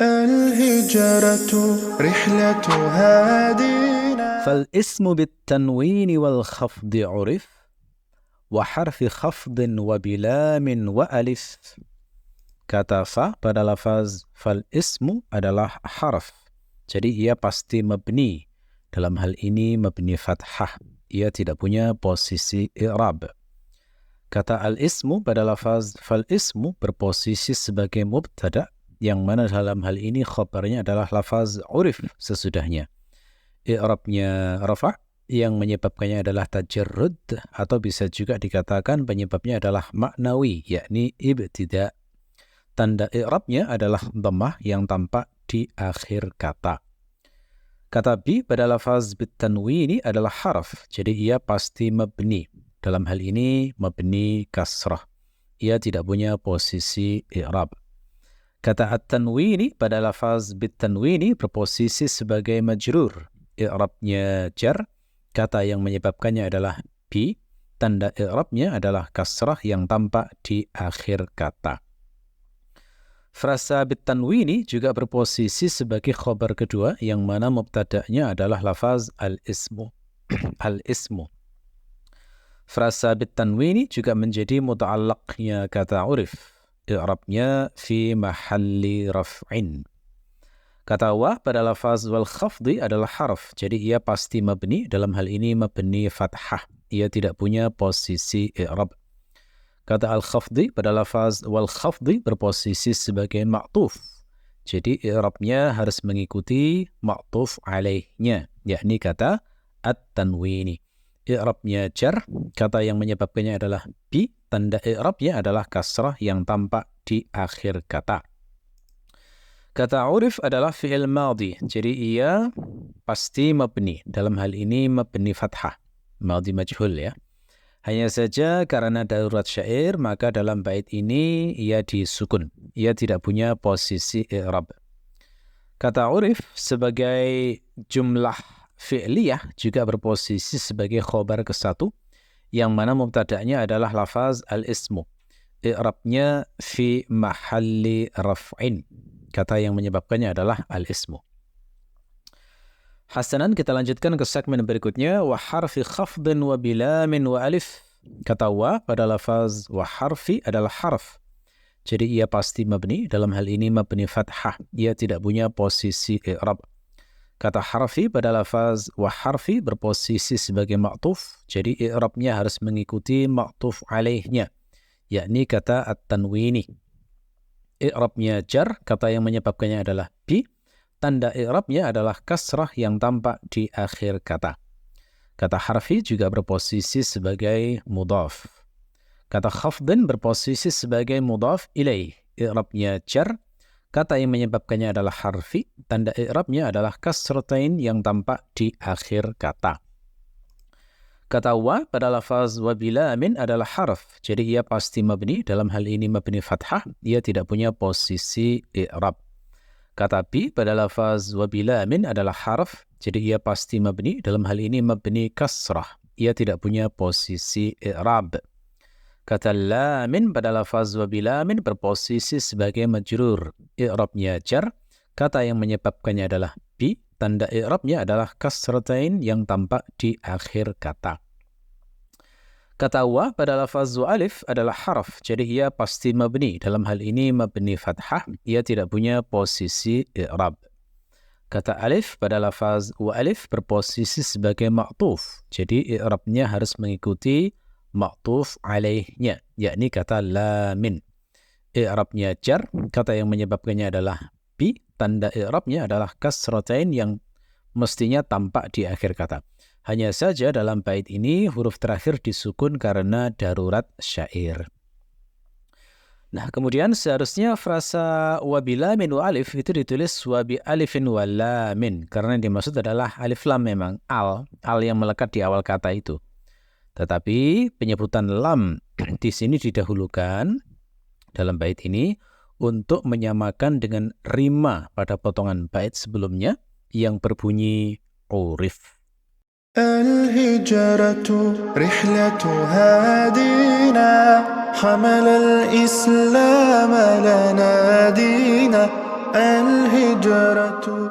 الهجرة رحلة هادينا. فالاسم بالتنوين والخفض عرف وحرف خفض وبلام وألف. Kata fa pada lafaz fal ismu adalah harf. Jadi ia pasti mabni. Dalam hal ini mabni fathah. Ia tidak punya posisi i'rab. Kata al ismu pada lafaz fal ismu berposisi sebagai mubtada, yang mana dalam hal ini khabarnya adalah lafaz urif sesudahnya. I'rabnya rafa' yang menyebabkannya adalah tajarrud, atau bisa juga dikatakan penyebabnya adalah maknawi, yakni ibtida'. Tanda i'rabnya adalah dhammah yang tampak di akhir kata. Kata bi pada lafaz bitanwini adalah harf, jadi ia pasti mabni. Dalam hal ini mabni kasrah. Ia tidak punya posisi i'rab. Kata at-tanwini pada lafaz bitanwini berposisi sebagai majrur. I'rabnya jar, kata yang menyebabkannya adalah bi, tanda i'rabnya adalah kasrah yang tampak di akhir kata. Frasa bitanwini juga berposisi sebagai khobar kedua, yang mana mubtada'nya adalah lafaz al-ismu. Al-ismu. Frasa bitanwini juga menjadi muta'allaqnya kata urif. I'rabnya fi mahalli raf'in. Kata wa pada lafaz wal khafdi adalah harf, jadi ia pasti mabni, dalam hal ini mabni fathah. Ia tidak punya posisi i'rab. Kata al-khafdi pada lafaz wal khafdi berposisi sebagai ma'tuf. Jadi i'rabnya harus mengikuti ma'tuf alaihnya, yakni kata at-tanwini. I'rabnya jar, kata yang menyebabkannya adalah bi, tanda i'rabnya adalah kasrah yang tampak di akhir kata. Kata urif adalah fi'il madhi, jadi ia pasti mabni. Dalam hal ini mabni fathah, madhi majhul ya. Hanya saja karena darurat syair, maka dalam bait ini ia disukun. Ia tidak punya posisi i'rab. Kata urif sebagai jumlah fi'liyah juga berposisi sebagai khobar ke-1, yang mana mubtada'nya adalah lafaz al-ismu. I'rabnya fi mahalli raf'in. Kata yang menyebabkannya adalah al-ismu. Hasanan, kita lanjutkan ke segmen berikutnya. Wa harfi khafdin wa bilamin wa alif. Kata wa pada lafaz wa harfi adalah harf, jadi ia pasti mabni. Dalam hal ini mabni fathah. Ia tidak punya posisi i'rab. Kata harfi pada lafaz wa harfi berposisi sebagai ma'tuf, jadi i'rabnya harus mengikuti ma'tuf alaihnya, yakni kata at-tanwini. I'rabnya jar, kata yang menyebabkannya adalah bi. Tanda i'rabnya adalah kasrah yang tampak di akhir kata. Kata harfi juga berposisi sebagai mudhaf. Kata khafdin berposisi sebagai mudhaf ilaih. I'rabnya jar, kata yang menyebabkannya adalah harfi. Tanda i'rabnya adalah kasratain yang tampak di akhir kata. Kata wa pada lafaz wa bilamin adalah harf, jadi ia pasti mabni. Dalam hal ini mabni fathah. Ia tidak punya posisi i'rab. Kata bi pada lafaz wa bilamin adalah harf, jadi ia pasti mabni. Dalam hal ini mabni kasrah. Ia tidak punya posisi i'rab. Kata lamin pada lafaz wa bilamin berposisi sebagai majrur. I'rabnya jar, kata yang menyebabkannya adalah bi. Tanda i'rabnya adalah kasratain yang tampak di akhir kata. Kata wa pada lafaz wa alif adalah harf, jadi ia pasti mabni. Dalam hal ini mabni fathah. Ia tidak punya posisi i'rab. Kata alif pada lafaz wa alif berposisi sebagai ma'tuf, jadi i'rabnya harus mengikuti ma'tuf alaihnya, yakni kata lamin. I'rabnya jar, kata yang menyebabkannya adalah bi. Tanda i'rabnya adalah kasratain yang mestinya tampak di akhir kata. Hanya saja dalam bait ini huruf terakhir disukun karena darurat syair. Nah, kemudian seharusnya frasa wa bilamin wa alif itu ditulis wa bi alifin wa lamin, karena yang dimaksud adalah alif lam, memang al yang melekat di awal kata itu. Tetapi penyebutan lam di sini didahulukan dalam bait ini untuk menyamakan dengan rima pada potongan bait sebelumnya yang berbunyi urif. الهجرة رحلة هادينا حمل الإسلام لنا دينا الهجرة